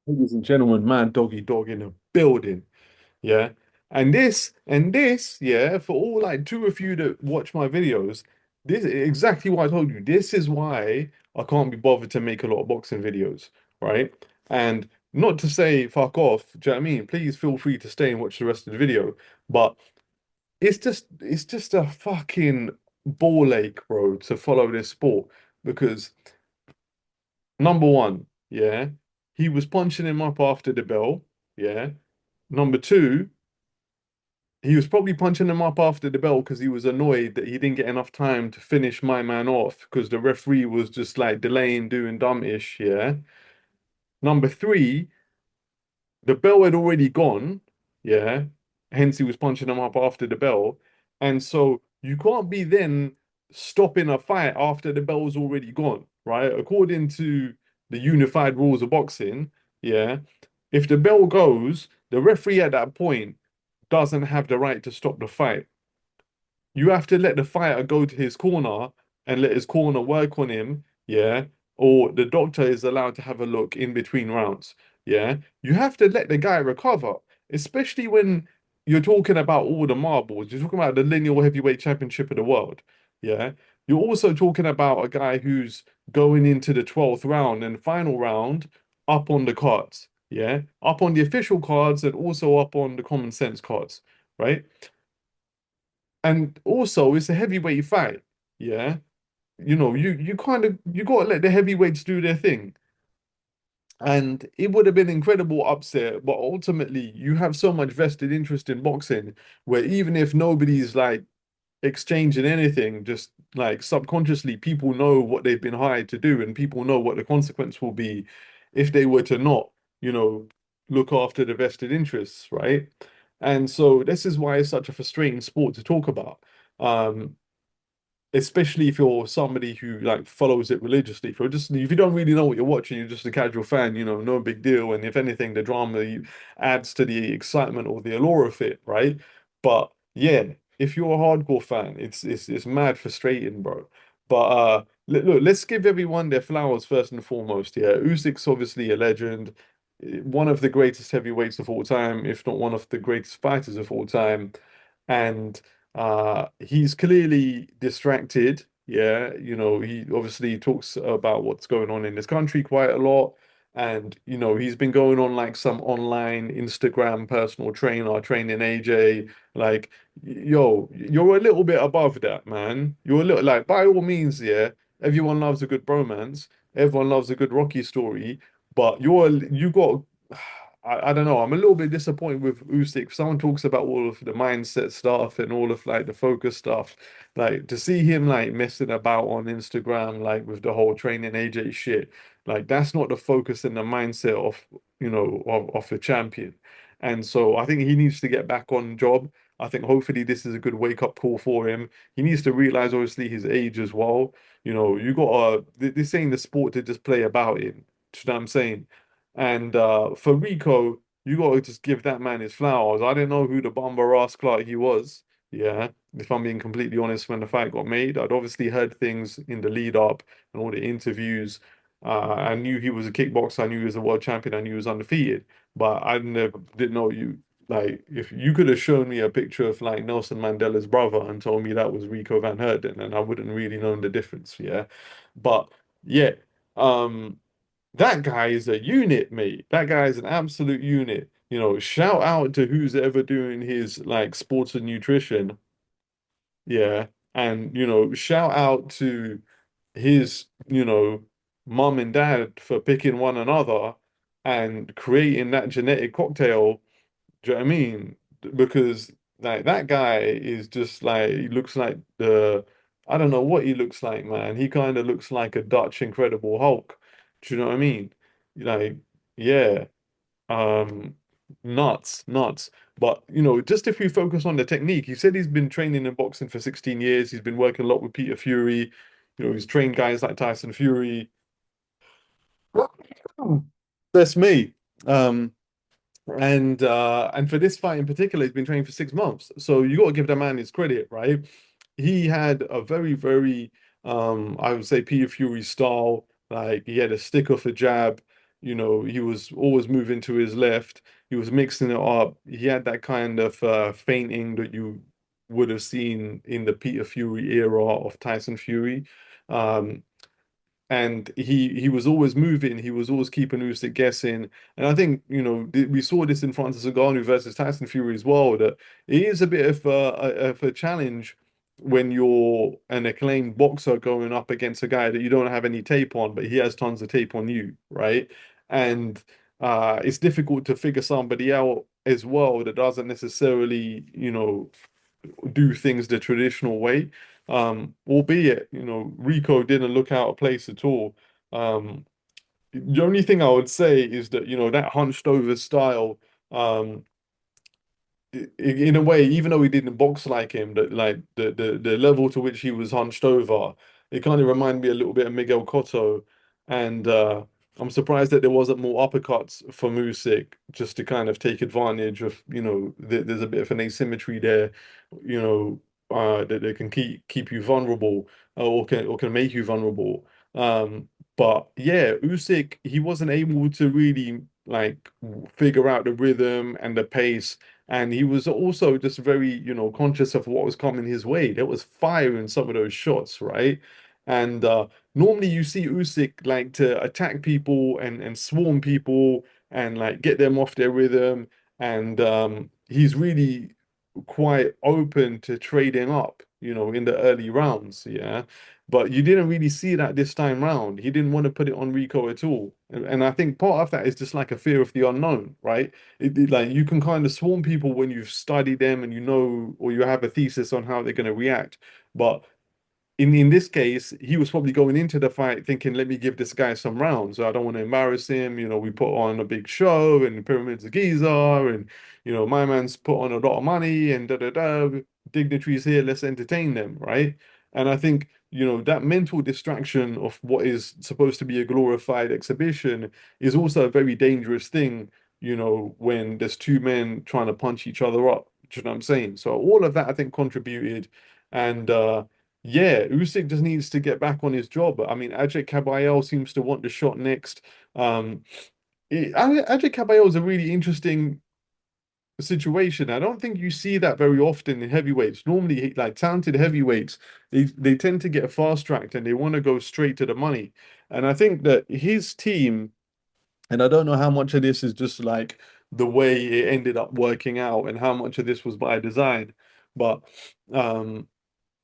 Ladies and gentlemen, man, doggy dog in the building. Yeah. And this, yeah, for all like two of you that watch my videos, this is exactly what I told you. This is why I can't be bothered to make a lot of boxing videos, right? And not to say fuck off, do you know what I mean? Please feel free to stay and watch the rest of the video. But it's just a fucking ball ache, bro, to follow this sport because number one, yeah, he was punching him up after the bell, yeah. Number two, he was probably punching him up after the bell because he was annoyed that he didn't get enough time to finish my man off because the referee was just like delaying, doing dumb-ish, yeah. Number three, the bell had already gone, yeah. Hence he was punching him up after the bell. And so you can't be then stopping a fight after the bell's already gone, right? According to the unified rules of boxing, yeah. If the bell goes, the referee at that point doesn't have the right to stop the fight. You have to let the fighter go to his corner and let his corner work on him, yeah? Or the doctor is allowed to have a look in between rounds, yeah? You have to let the guy recover, especially when you're talking about all the marbles. You're talking about the lineal heavyweight championship of the world, yeah? You're also talking about a guy who's going into the 12th round and final round up on the cards, yeah? Up on the official cards and also up on the common sense cards, right? And also, it's a heavyweight fight. Yeah. You kind of you gotta let the heavyweights do their thing. And it would have been incredible upset, but ultimately you have so much vested interest in boxing where even if nobody's like exchanging anything, just like subconsciously people know what they've been hired to do and people know what the consequence will be if they were to not, you know, look after the vested interests, right? And so this is why it's such a frustrating sport to talk about. Um, Especially if you're somebody who like follows it religiously. If you don't really know what you're watching, you're just a casual fan, no big deal. And if anything, the drama adds to the excitement or the allure of it, right? But yeah, if you're a hardcore fan, it's mad frustrating, bro. But look, let's give everyone their flowers first and foremost. Yeah, Usyk's obviously a legend, one of the greatest heavyweights of all time, if not one of the greatest fighters of all time, and he's clearly distracted. Yeah, he obviously talks about what's going on in this country quite a lot. And, he's been going on like some online Instagram personal trainer training AJ. Like, yo, you're a little bit above that, man. You're a little like, by all means, yeah, everyone loves a good bromance. Everyone loves a good Rocky story. But you got I don't know. I'm a little bit disappointed with Usyk. Someone talks about all of the mindset stuff and all of like the focus stuff. Like to see him like messing about on Instagram, like with the whole training AJ shit. Like that's not the focus and the mindset of the champion. And so I think he needs to get back on job. I think hopefully this is a good wake up call for him. He needs to realize obviously his age as well. You got this ain't the sport to just play about in. Do you know what I'm saying? And for Rico, you got to just give that man his flowers. I didn't know who the bumper ass Clark he was. Yeah, if I'm being completely honest, when the fight got made, I'd obviously heard things in the lead up and all the interviews. I knew he was a kickboxer. I knew he was a world champion. I knew he was undefeated. But I never didn't know you. Like, if you could have shown me a picture of like Nelson Mandela's brother and told me that was Rico Van Herden, and I wouldn't really known the difference. Yeah, but yeah. That guy is a unit, mate. That guy is an absolute unit. Shout out to who's ever doing his like sports and nutrition. Yeah. And, shout out to his, mum and dad for picking one another and creating that genetic cocktail. Do you know what I mean? Because like that guy is just like he looks like I don't know what he looks like, man. He kind of looks like a Dutch Incredible Hulk. Do you know what I mean? Like, yeah, um, nuts, nuts. But just if we focus on the technique, he said he's been training in boxing for 16 years. He's been working a lot with Peter Fury. He's trained guys like Tyson Fury. That's me. Um, and for this fight in particular, he's been training for 6 months. So you got to give that man his credit, right? He had a very, very, I would say Peter Fury style. Like he had a stick of a jab. He was always moving to his left. He was mixing it up. He had that kind of feinting that you would have seen in the Peter Fury era of Tyson Fury. Um, and he was always moving. He was always keeping Usyk guessing. And I think we saw this in Francis Ngannou versus Tyson Fury as well. That it is a bit of a challenge when you're an acclaimed boxer going up against a guy that you don't have any tape on, but he has tons of tape on you, right? And it's difficult to figure somebody out as well that doesn't necessarily, do things the traditional way. Albeit, Rico didn't look out of place at all. Um, the only thing I would say is that, that hunched over style, um, in a way, even though he didn't box like him, that like the level to which he was hunched over, it kind of reminded me a little bit of Miguel Cotto, and I'm surprised that there wasn't more uppercuts from Usyk just to kind of take advantage of, there's a bit of an asymmetry there, that they can keep you vulnerable, or can make you vulnerable. But yeah, Usyk, he wasn't able to really like figure out the rhythm and the pace, and he was also just very, conscious of what was coming his way. There was fire in some of those shots, right? And normally you see Usyk like to attack people and swarm people and like get them off their rhythm. And he's really quite open to trading up, in the early rounds, yeah. But you didn't really see that this time round. He didn't want to put it on Rico at all. And I think part of that is just like a fear of the unknown, right? Like you can kind of swarm people when you've studied them and or you have a thesis on how they're going to react. But in this case, he was probably going into the fight thinking, let me give this guy some rounds. I don't want to embarrass him. We put on a big show and the Pyramids of Giza, and my man's put on a lot of money and da da da. Dignitaries here, let's entertain them, right? And I think, that mental distraction of what is supposed to be a glorified exhibition is also a very dangerous thing, when there's two men trying to punch each other up. Do you know what I'm saying? So all of that I think contributed. And yeah, Usyk just needs to get back on his job. I mean, Ajay Kabayel seems to want the shot next. Ajay Kabayel is a really interesting situation. I don't think you see that very often in heavyweights. Normally, like talented heavyweights, they tend to get fast tracked and they want to go straight to the money. And I think that his team, and I don't know how much of this is just like the way it ended up working out and how much of this was by design, but um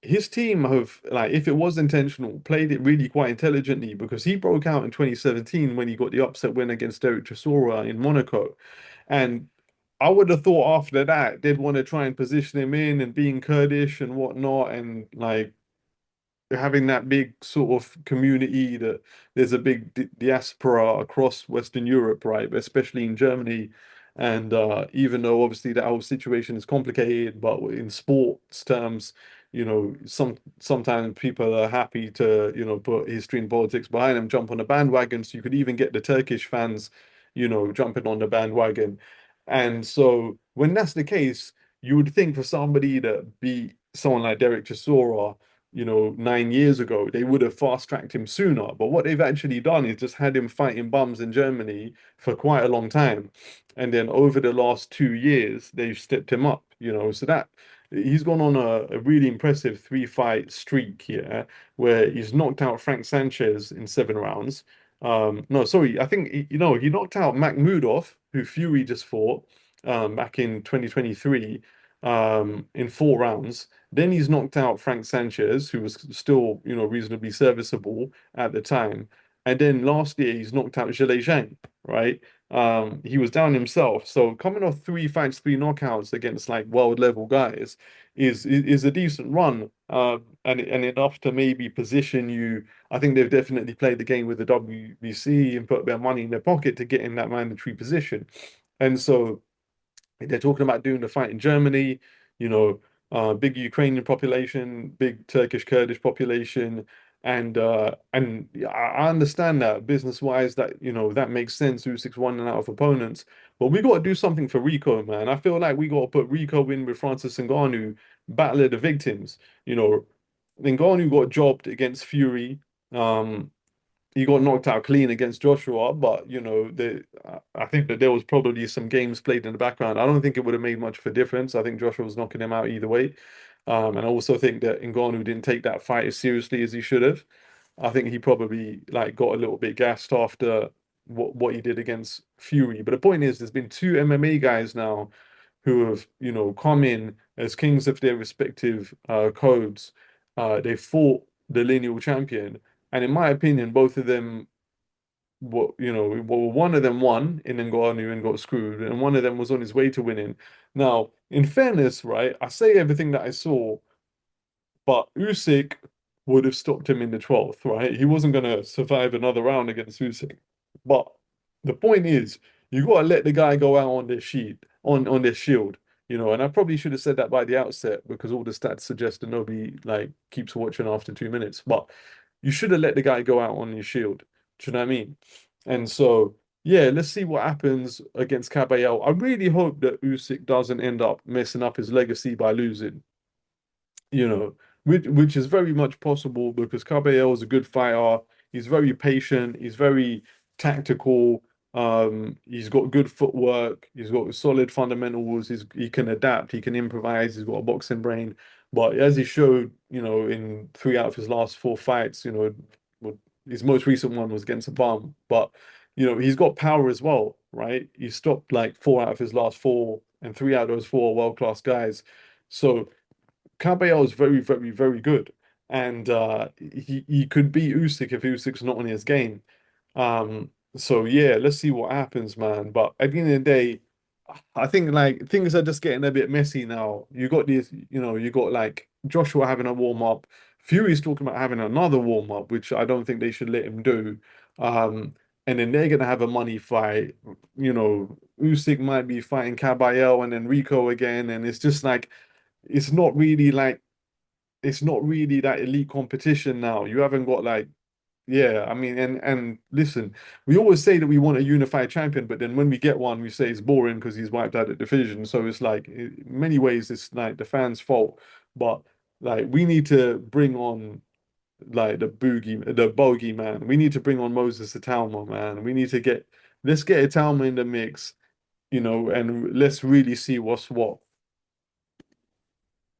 his team have, like, if it was intentional, played it really quite intelligently because he broke out in 2017 when he got the upset win against Derek Chisora in Monaco. And I would have thought after that they'd want to try and position him in and being Kurdish and whatnot, and like having that big sort of community that there's a big diaspora across Western Europe, right? But especially in Germany. And even though obviously that whole situation is complicated, but in sports terms, sometimes people are happy to, put history and politics behind them, jump on the bandwagon. So you could even get the Turkish fans, jumping on the bandwagon. And so when that's the case, you would think for somebody to beat someone like Derek Chisora, 9 years ago, they would have fast tracked him sooner. But what they've actually done is just had him fighting bums in Germany for quite a long time. And then over the last 2 years, they've stepped him up, so that he's gone on a really impressive three-fight streak here, where he's knocked out Frank Sanchez in 7 rounds. No, sorry, I think he knocked out Makhmudov, who Fury just fought back in 2023, in 4 rounds. Then he's knocked out Frank Sanchez, who was still, reasonably serviceable at the time. And then last year he's knocked out Zhilei Zhang, right? He was down himself. So coming off 3 fights, 3 knockouts against like world level guys is a decent run. And enough to maybe position you. I think they've definitely played the game with the WBC and put their money in their pocket to get in that mandatory position. And so they're talking about doing the fight in Germany, you know, big Ukrainian population, big Turkish Kurdish population, and yeah, I understand that business wise that that makes sense. Usyk's running out of opponents, but we got to do something for Rico, man. I feel like we got to put Rico in with Francis Ngannou, battle of the victims. You know, Ngannou got jobbed against Fury. Um, he got knocked out clean against Joshua, but I think that there was probably some games played in the background. I don't think it would have made much of a difference. I think Joshua was knocking him out either way. And I also think that Ngannou didn't take that fight as seriously as he should have. I think he probably like got a little bit gassed after what he did against Fury. But the point is, there's been two MMA guys now who have, come in as kings of their respective codes. They fought the lineal champion, and in my opinion, both of them, one of them won in Ngannou and got screwed, and one of them was on his way to winning. Now, in fairness, right, I say everything that I saw, but Usyk would have stopped him in the 12th, right? He wasn't going to survive another round against Usyk. But the point is, you got to let the guy go out on this sheet, on this shield, and I probably should have said that by the outset because all the stats suggest that nobody like keeps watching after 2 minutes. But you should have let the guy go out on his shield. Do you know what I mean? And so, yeah, let's see what happens against Caballero. I really hope that Usyk doesn't end up messing up his legacy by losing you know, which is very much possible because Caballero is a good fighter. He's very patient. He's very tactical. He's got good footwork. He's got solid fundamentals. He can adapt. He can improvise. He's got a boxing brain. But as he showed, in three out of his last four fights, his most recent one was against a bum. But he's got power as well, right? He stopped like four out of his last four, and three out of those four are world-class guys. So Caballero is very, very, very good, and he could beat Usyk if Usyk's not on his game. So yeah, let's see what happens, man. But at the end of the day, I think like things are just getting a bit messy now. You got this, you got like Joshua having a warm up. Fury's talking about having another warm up, which I don't think they should let him do. Um, and then they're gonna have a money fight. Usyk might be fighting Caballero and then Rico again, and it's just like it's not really like it's not really that elite competition now. You haven't got like yeah, I mean and listen, we always say that we want a unified champion, but then when we get one, we say it's boring because he's wiped out the division. So it's like in many ways it's like the fans' fault. But like we need to bring on like the bogey man. We need to bring on Moses Italma, man. We need to let's get Italma in the mix, and let's really see what's what.